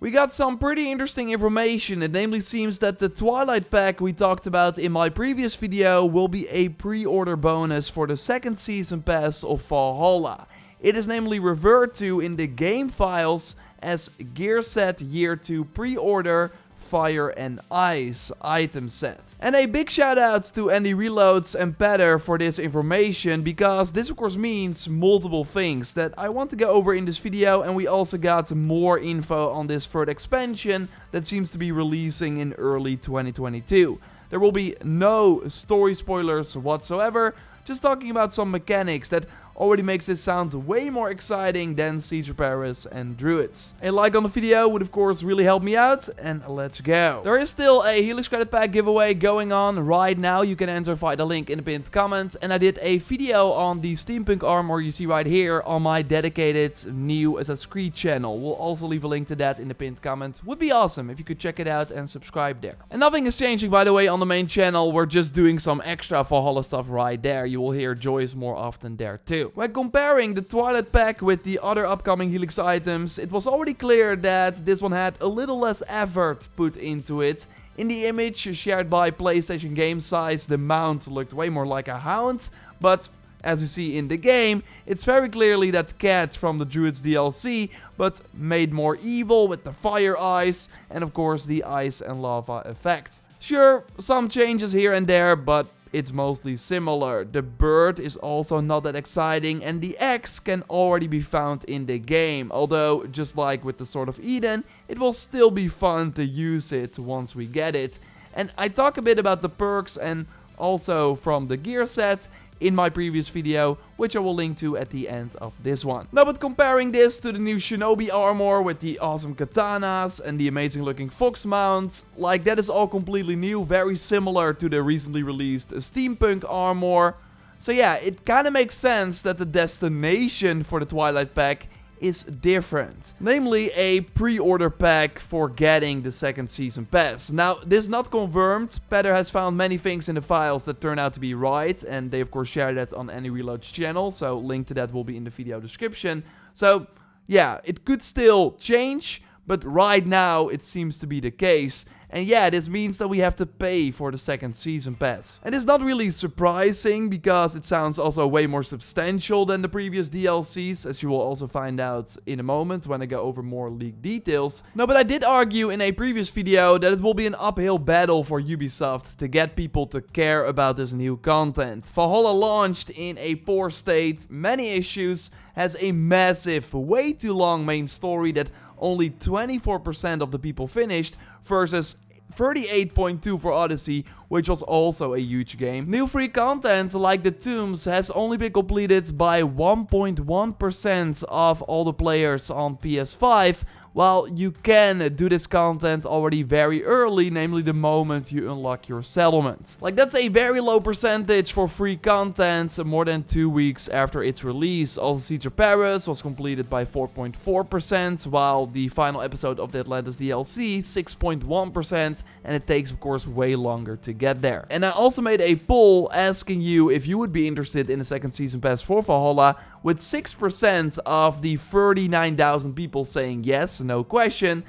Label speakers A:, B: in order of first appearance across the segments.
A: We got some pretty interesting information. It namely seems that the Twilight Pack we talked about in my previous video will be a pre-order bonus for the second season pass of Valhalla. It is namely referred to in the game files as Gear Set Year 2 Pre-Order Fire and Ice item set. And a big shout out to Andy Reloads and Petter for this information, because this of course means multiple things that I want to go over in this video, and we also got more info on this third expansion that seems to be releasing in early 2022. There will be no story spoilers whatsoever, just talking about some mechanics that already makes this sound way more exciting than Siege Repairs and Druids. A like on the video would of course really help me out, and let's go. There is still a Helix Credit Pack giveaway going on right now. You can enter via the link in the pinned comment, and I did a video on the steampunk armor you see right here on my dedicated new Assassin's Creed channel. We'll also leave a link to that in the pinned comment. Would be awesome if you could check it out and subscribe there. And nothing is changing, by the way, on the main channel. We're just doing some extra Valhalla stuff right there. You will hear Joyce more often there too. When comparing the Twilight Pack with the other upcoming Helix items, it was already clear that this one had a little less effort put into it. In the image shared by PlayStation Game Size, the mount looked way more like a hound, but as we see in the game, it's very clearly that cat from the Druids DLC, but made more evil with the fire eyes and of course the ice and lava effect. Sure, some changes here and there, but it's mostly similar. The bird is also not that exciting, and the axe can already be found in the game. Although, just like with the Sword of Eden, it will still be fun to use it once we get it. And I talk a bit about the perks and also from the gear set in my previous video, which I will link to at the end of this one. Now, but comparing this to the new Shinobi armor with the awesome katanas and the amazing looking fox mount, like that is all completely new, very similar to the recently released steampunk armor. So yeah, it kind of makes sense that the destination for the Twilight Pack is different. Namely, a pre-order pack for getting the second season pass. Now, this is not confirmed. Petter has found many things in the files that turn out to be right, and they of course share that on Any Reload's channel, so link to that will be in the video description. So yeah, it could still change, but right now it seems to be the case. And yeah, this means that we have to pay for the second season pass. And it's not really surprising, because it sounds also way more substantial than the previous DLCs, as you will also find out in a moment when I go over more leaked details. No, but I did argue in a previous video that it will be an uphill battle for Ubisoft to get people to care about this new content. Valhalla launched in a poor state, many issues, has a massive, way too long main story that only 24% of the people finished, versus 38.2 for Odyssey, which was also a huge game. New free content like the tombs has only been completed by 1.1% of all the players on PS5, while you can do this content already very early, namely the moment you unlock your settlement. Like, that's a very low percentage for free content more than 2 weeks after its release. Also, Siege of Paris was completed by 4.4%, while the final episode of the Atlantis DLC 6.1%, and it takes of course way longer to get there. And I also made a poll asking you if you would be interested in a second season pass for Valhalla, with 6% of the 39,000 people saying yes, no question.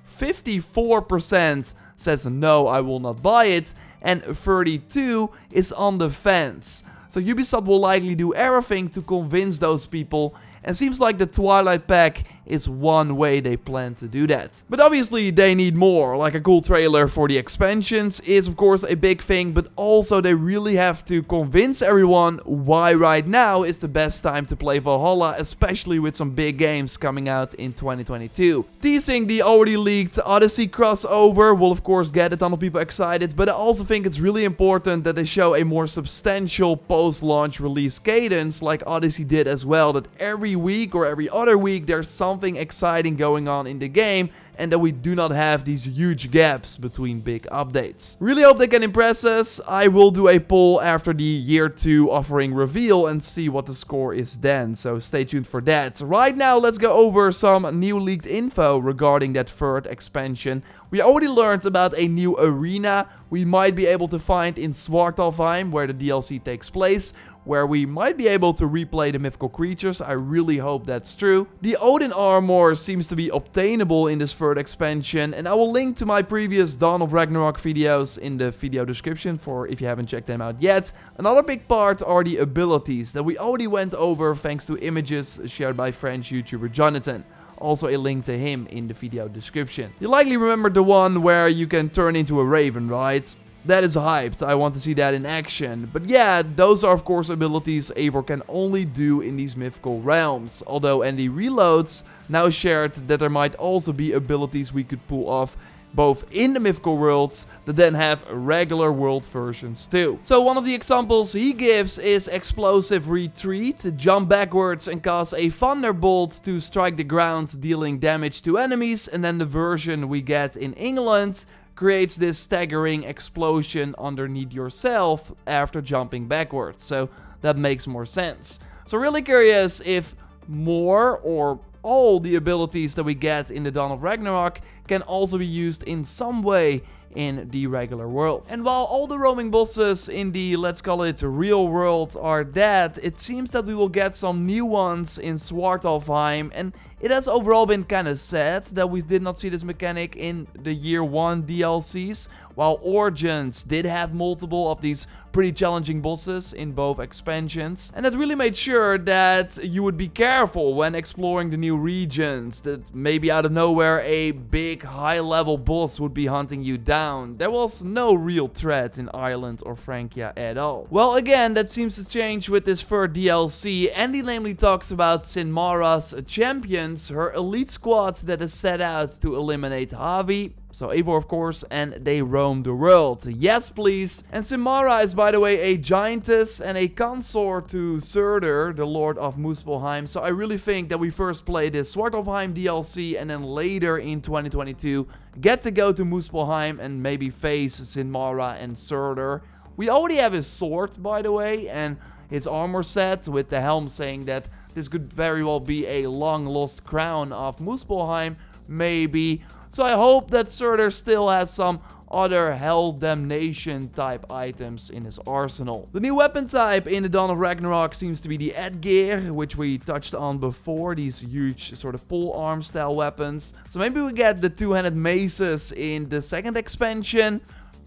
A: 54% says no, I will not buy it, and 32% is on the fence. So Ubisoft will likely do everything to convince those people, and seems like the Twilight Pack is one way they plan to do that. But obviously they need more, like a cool trailer for the expansions is of course a big thing, but also they really have to convince everyone why right now is the best time to play Valhalla, especially with some big games coming out in 2022. Teasing the already leaked Odyssey crossover will of course get a ton of people excited, but I also think it's really important that they show a more substantial post-launch release cadence like Odyssey did as well, that every week or every other week there's something exciting going on in the game, and that we do not have these huge gaps between big updates. Really hope they can impress us. I will do a poll after the year 2 offering reveal and see what the score is then, so stay tuned for that. Right now, let's go over some new leaked info regarding that third expansion. We already learned about a new arena we might be able to find in Svartalfheim, where the DLC takes place, where we might be able to replay the mythical creatures. I really hope that's true. The Odin armor seems to be obtainable in this first third expansion, and I will link to my previous Dawn of Ragnarok videos in the video description for if you haven't checked them out yet. Another big part are the abilities that we already went over thanks to images shared by French YouTuber Jonathan. Also a link to him in the video description. You likely remember the one where you can turn into a raven, right? That is hyped. I want to see that in action. But yeah, those are of course abilities Eivor can only do in these mythical realms. Although Andy Reloads now shared that there might also be abilities we could pull off both in the mythical worlds that then have regular world versions too. So one of the examples he gives is Explosive Retreat. Jump backwards and cause a thunderbolt to strike the ground, dealing damage to enemies. And then the version we get in England creates this staggering explosion underneath yourself after jumping backwards. So that makes more sense. So really curious if more or all the abilities that we get in the Dawn of Ragnarok can also be used in some way in the regular world. And while all the roaming bosses in the, let's call it, real world are dead, it seems that we will get some new ones in Svartalfheim, and it has overall been kinda sad that we did not see this mechanic in the Year 1 DLCs, while Origins did have multiple of these pretty challenging bosses in both expansions. And that really made sure that you would be careful when exploring the new regions, that maybe out of nowhere a big high-level boss would be hunting you down. There was no real threat in Ireland or Francia at all. Well, again, that seems to change with this third DLC. Andy namely talks about Sinmara's champions, her elite squad that is set out to eliminate Havi. So Eivor, of course, and they roam the world. Yes, please. And Sinmara is, by the way, a giantess and a consort to Surtur, the Lord of Muspelheim. So I really think that we first play this Svartalfheim DLC and then later in 2022 get to go to Muspelheim and maybe face Sinmara and Surtur. We already have his sword, by the way, and his armor set with the helm saying that this could very well be a long lost crown of Muspelheim, maybe. So I hope that Surtur still has some other Hell Damnation type items in his arsenal. The new weapon type in the Dawn of Ragnarok seems to be the Edgear, which we touched on before, these huge sort of pole arm style weapons. So maybe we get the two-handed maces in the second expansion,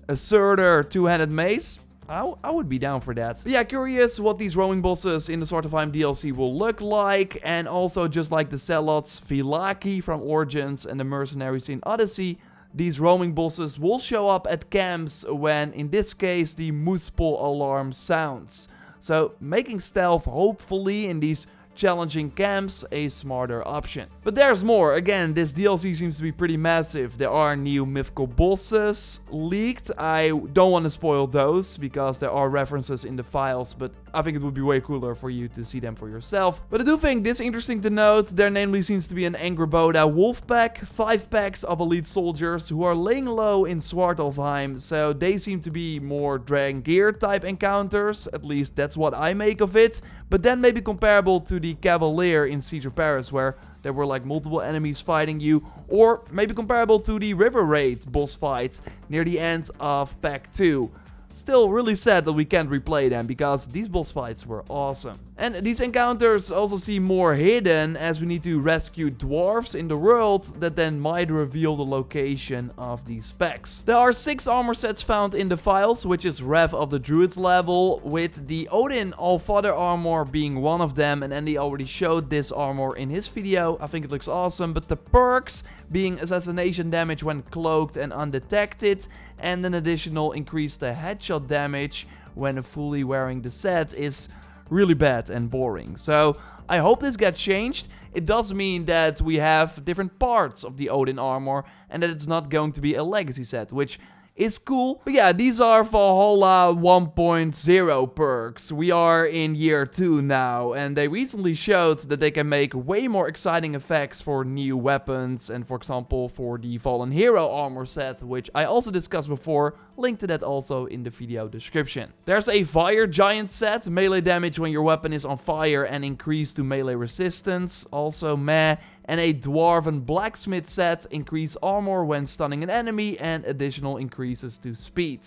A: a Surtur two-handed mace. I would be down for that. But yeah, curious what these roaming bosses in the Svartalfheim DLC will look like. And also, just like the Zealots, Villaki from Origins and the Mercenaries in Odyssey, these roaming bosses will show up at camps when, in this case, the Muspel alarm sounds. So making stealth, hopefully, in these challenging camps a smarter option. But there's more. Again, this DLC seems to be pretty massive. There are new mythical bosses leaked. I don't want to spoil those because there are references in the files, but I think it would be way cooler for you to see them for yourself. But I do think this is interesting to note. There namely seems to be an Angrboda wolf pack, 5 packs of elite soldiers who are laying low in Svartalfheim, so they seem to be more Drangir type encounters, at least that's what I make of it, but then maybe comparable to the Cavalier in Siege of Paris, where there were like multiple enemies fighting you, or maybe comparable to the River Raid boss fight near the end of Pack 2. Still really sad that we can't replay them, because these boss fights were awesome. And these encounters also seem more hidden, as we need to rescue dwarves in the world that then might reveal the location of these packs. There are 6 armor sets found in the files, which is Rev of the Druids level, with the Odin Allfather armor being one of them, and Andy already showed this armor in his video. I think it looks awesome, but the perks being assassination damage when cloaked and undetected, and an additional increase to headshot damage when fully wearing the set is really bad and boring. So I hope this gets changed. It does mean that we have different parts of the Odin armor and that it's not going to be a legacy set, which is cool. But yeah, these are Valhalla 1.0 perks. We are in year 2 now, and they recently showed that they can make way more exciting effects for new weapons, and for example for the Fallen Hero armor set, which I also discussed before. Link to that also in the video description. There's a Fire Giant set, melee damage when your weapon is on fire and increase to melee resistance, also meh. And a Dwarven Blacksmith set, increase armor when stunning an enemy and additional increases to speed.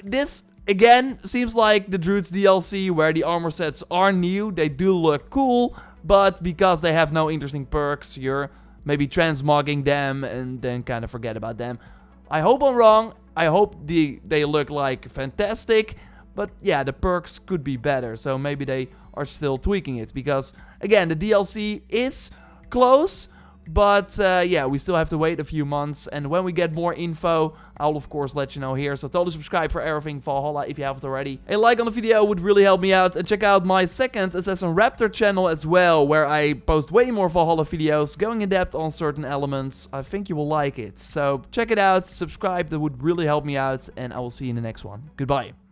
A: This, again, seems like the Druids DLC where the armor sets are new, they do look cool, but because they have no interesting perks, you're maybe transmogging them and then kind of forget about them. I hope I'm wrong. I hope they look like fantastic. But yeah, the perks could be better. So maybe they are still tweaking it. Because, again, the DLC is close. But yeah, we still have to wait a few months. And when we get more info, I'll of course let you know here. So totally subscribe for everything Valhalla if you haven't already. A like on the video would really help me out. And check out my second Assassin's Raptor channel as well, where I post way more Valhalla videos, going in depth on certain elements. I think you will like it. So check it out, subscribe, that would really help me out. And I will see you in the next one. Goodbye.